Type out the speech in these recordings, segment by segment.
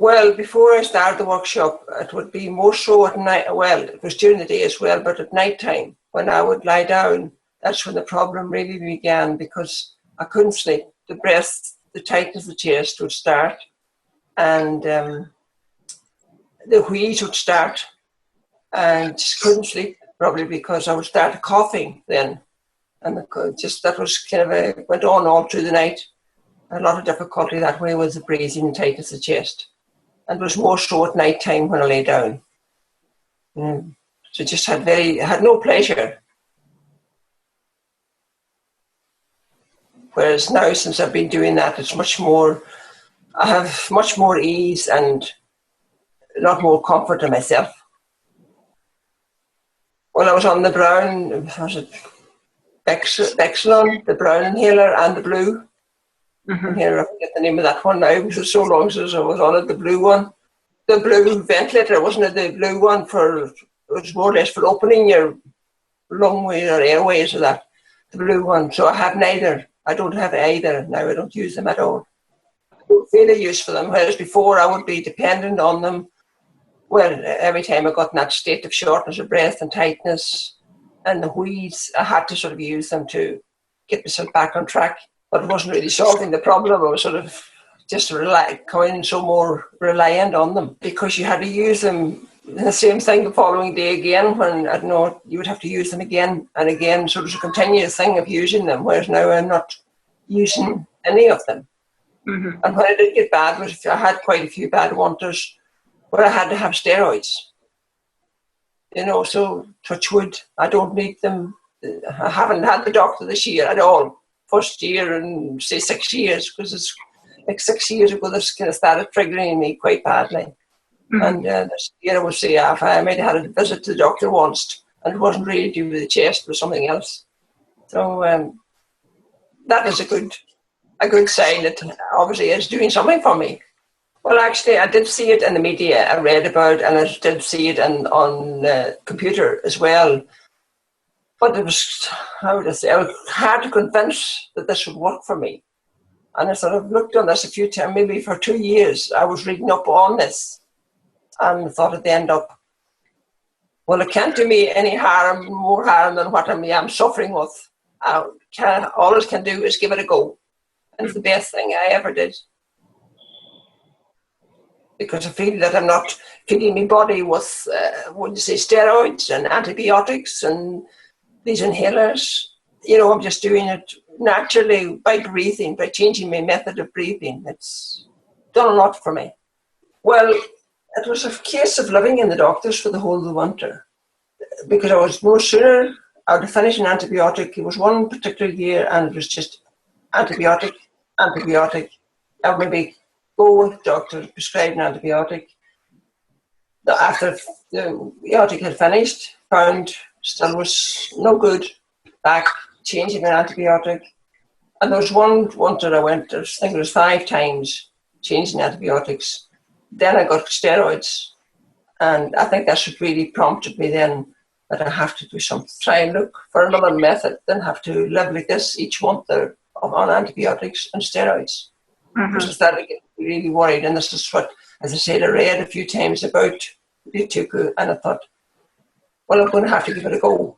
Well, before I started the workshop, it would be more so at night. Well, it was during the day as well, but at night time when I would lie down, that's when the problem really began, because I couldn't sleep. The breath, the tightness of the chest would start, and the wheeze would start, and just couldn't sleep, probably because I would start coughing then. And that was kind of went on all through the night. A lot of difficulty that way with the breathing and tightness of the chest. And it was more so at night time when I lay down. So just had no pleasure. Whereas now, since I've been doing that, it's much more, I have much more ease and a lot more comfort in myself. Well, I was on the brown, was it Bexalon, the brown inhaler, and the blue. Inhaler, I forget the name of that one now, because it was so long since I was on it, the blue one. The blue ventilator, wasn't it? The blue one it was more or less for opening your lungway or airways or that, the blue one. So I have neither. I don't have either now. I don't use them at all. I don't feel a use for them, whereas before I would be dependent on them. Well, every time I got in that state of shortness of breath and tightness and the wheeze, I had to sort of use them to get myself back on track. But it wasn't really solving the problem. I was sort of just becoming so more reliant on them, because you had to use them the same thing the following day again, when I don't know, you would have to use them again and again. So it was a continuous thing of using them, whereas now I'm not using any of them. And when I did get bad, I had quite a few bad winters where I had to have steroids. So touch wood, I don't need them. I haven't had the doctor this year at all. First year in, say, 6 years, because it's like 6 years ago this kind of started triggering me quite badly. And this year I would say I might have had a visit to the doctor once, and it wasn't really due to the chest, it was something else. So that is a good sign that obviously it's doing something for me. Well, actually, I did see it in the media. I read about it, and I did see it on the computer as well. But it was, I was hard to convince that this would work for me. And I sort of looked on this a few times, maybe for 2 years. I was reading up on this and thought at the end up, well, it can't do me any harm, more harm than what I'm suffering with. All I can do is give it a go. And it's the best thing I ever did. Because I feel that I'm not feeding my body with, steroids and antibiotics and these inhalers. I'm just doing it naturally by breathing, by changing my method of breathing. It's done a lot for me. Well, it was a case of living in the doctors for the whole of the winter, because I was no sooner out of finishing antibiotic. It was one particular year, and it was just antibiotic. I would maybe go with the doctor, prescribe an antibiotic. After the antibiotic had finished, found still was no good, back changing an antibiotic. And there was one winter I went, I think it was 5 times changing antibiotics. Then I got steroids, and I think that's what really prompted me then that I have to do something, try and look for another method than have to live like this each month on antibiotics and steroids. Because I started getting really worried, and this is what, as I said, I read a few times about Butuku, and I thought, well, I'm going to have to give it a go.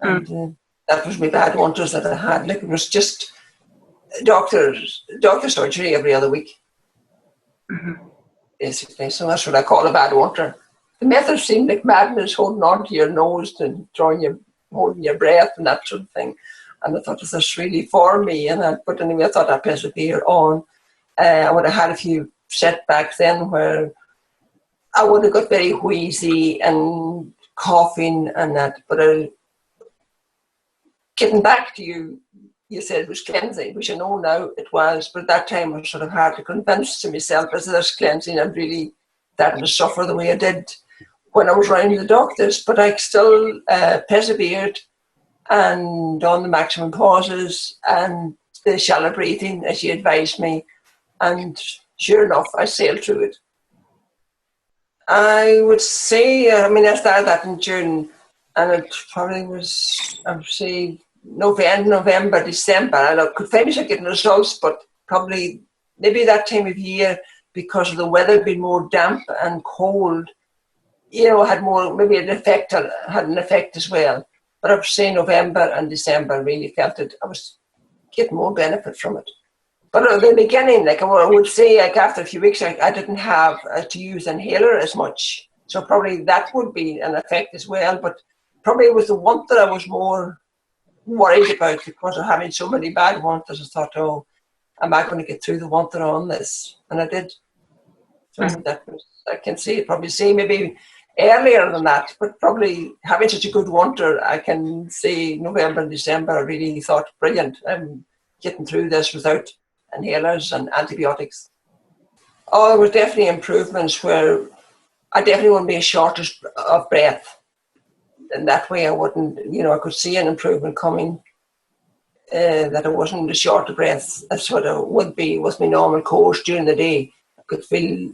And that was my bad winters that I had. Like, it was just doctor surgery every other week, basically. So that's what I call a bad winter. The method seemed like madness, holding on to your nose and holding your breath and that sort of thing. And I thought, is this really for me? But anyway, I thought I'd persevere on. I would have had a few setbacks then where I would have got very wheezy and coughing and that. But getting back to you said it was cleansing, which I know now it was. But at that time, it was sort of hard to convince to myself as this cleansing. I'd really started to suffer the way I did when I was round the doctors, but I still persevered and on the maximum pauses and the shallow breathing as you advised me. And sure enough, I sailed through it. I would say, I started that in June, and it probably was, I would say, November, December. I could finish getting results, but probably maybe that time of year, because of the weather being more damp and cold, had more, maybe had an effect as well. But I would say November and December really felt it. I was getting more benefit from it. But at the beginning, I would say, after a few weeks, I didn't have to use inhaler as much. So probably that would be an effect as well. But probably it was the one that I was more worried about because of having so many bad ones. I thought, oh, am I going to get through the winter on this? And I did. So that was, I can probably say maybe earlier than that, but probably having such a good winter, I can say November and December, I really thought, brilliant. I'm getting through this without inhalers and antibiotics. Oh, there were definitely improvements where I definitely wouldn't be a shortage of breath. And that way I wouldn't, I could see an improvement coming, that I wasn't a short of breath as what I would be with my normal course during the day. I could feel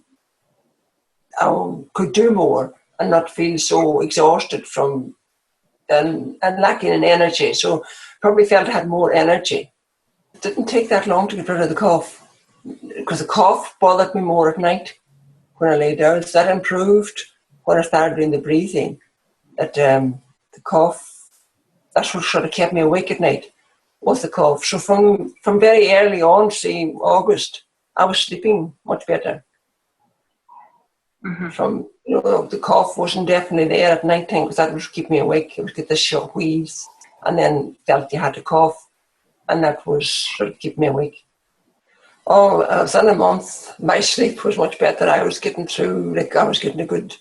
I could do more and not feel so exhausted from and lacking in energy. So probably felt I had more energy. It didn't take that long to get rid of the cough, because the cough bothered me more at night when I lay down. So that improved when I started doing the breathing. That the cough, that's what sort of kept me awake at night, was the cough. So from very early on, say August, I was sleeping much better. From the cough wasn't definitely there at night time, because that would keep me awake. It would get the short wheeze, and then felt you had to cough, and that was sort of keep me awake. Oh, within a month, my sleep was much better. I was getting through, I was getting a good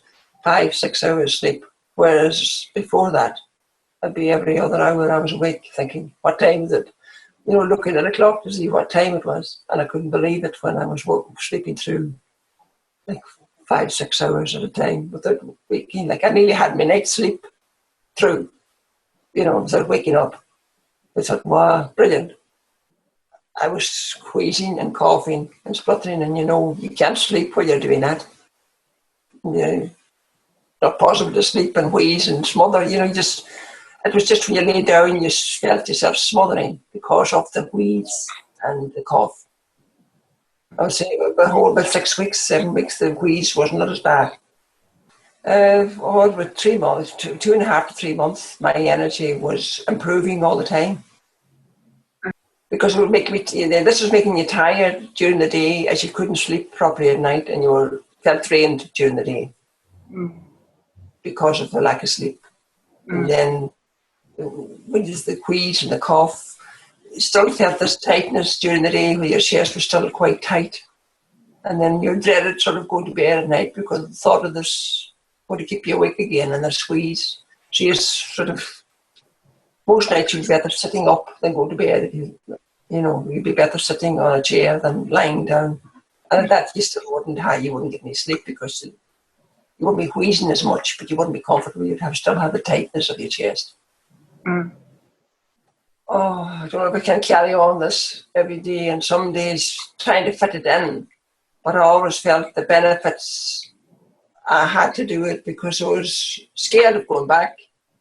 5-6 hours sleep, whereas before that, I'd be every other hour I was awake thinking, what time is it? Looking at the clock to see what time it was, and I couldn't believe it when I was sleeping through 5-6 hours at a time without waking. I nearly had my night's sleep through, without waking up. I thought, wow, brilliant. I was wheezing and coughing and spluttering, and you can't sleep while you're doing that. Not possible to sleep and wheeze and smother. It was just when you lay down, you felt yourself smothering because of the wheeze and the cough. I would say about 6 weeks, 7 weeks, the wheeze was not as bad. With 3 months, 2.5 to 3 months, my energy was improving all the time. Because it would make me, this was making you tired during the day, as you couldn't sleep properly at night, and you felt drained during the day because of the lack of sleep. And then when there's the wheeze and the cough, you still felt this tightness during the day where your chest was still quite tight. And then you dreaded sort of going to bed at night because the thought of this would keep you awake again, and the squeeze. So you sort of, most nights you'd be better sitting up than go to bed. You'd be better sitting on a chair than lying down. And that you still wouldn't get any sleep because you wouldn't be wheezing as much, but you wouldn't be comfortable. You'd still have the tightness of your chest. Oh, I don't know if I can carry on this every day, and some days trying to fit it in. But I always felt the benefits. I had to do it because I was scared of going back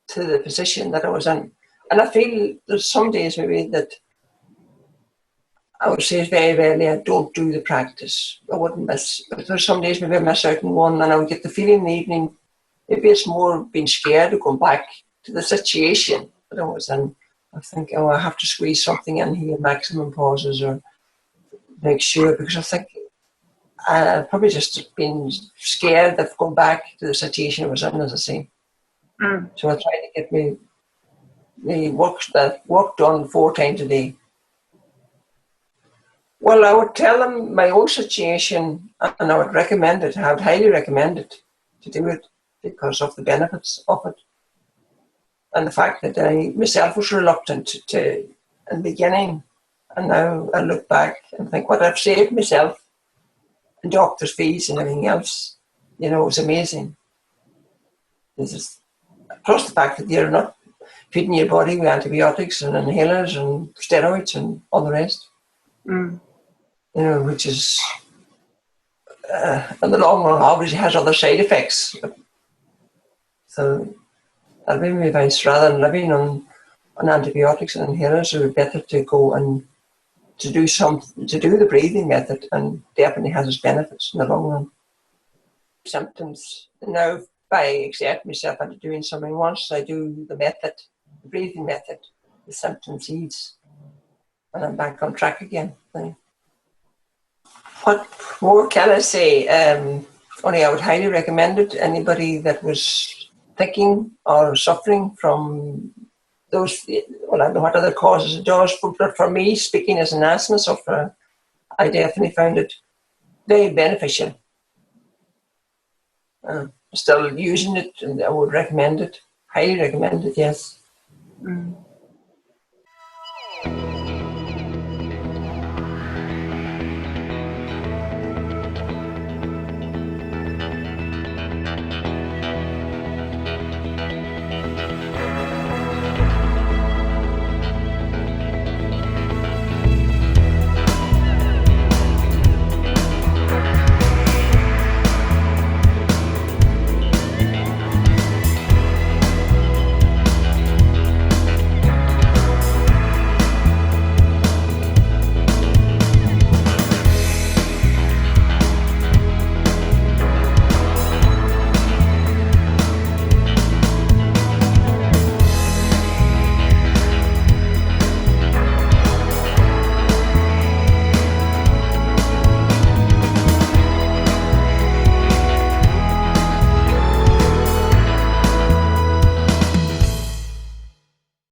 to the position that I was in. And I feel there's some days maybe that I would say very rarely I don't do the practice. I wouldn't miss. But there's some days maybe I miss out on one, and I would get the feeling in the evening, maybe it's more being scared of going back to the situation that I was in. I think, I have to squeeze something in here, maximum pauses, or make sure, because I think I've probably just been scared of going back to the situation I was in, as I say. So I try to get me work done 4 times a day. Well, I would tell them my own situation, and I would recommend it. I would highly recommend it to do it because of the benefits of it. And the fact that I myself was reluctant to in the beginning, and now I look back and think what I've saved myself and doctors' fees and everything else, it's amazing. This is plus the fact that you're not feeding your body with antibiotics and inhalers and steroids and all the rest. Which is in the long run obviously has other side effects. So that'd be my advice. Rather than living on antibiotics and inhalers, it would be better to go and to do the breathing method, and definitely has its benefits in the long run. Symptoms now, if I accept myself into doing something once, I do the breathing method, the symptoms ease, and I'm back on track again. What more can I say? Only I would highly recommend it. Anybody that was thinking or suffering from those, well, I don't know what other causes it does, but for me, speaking as an asthma sufferer, I definitely found it very beneficial. Still using it, and I would recommend it, highly recommend it, yes.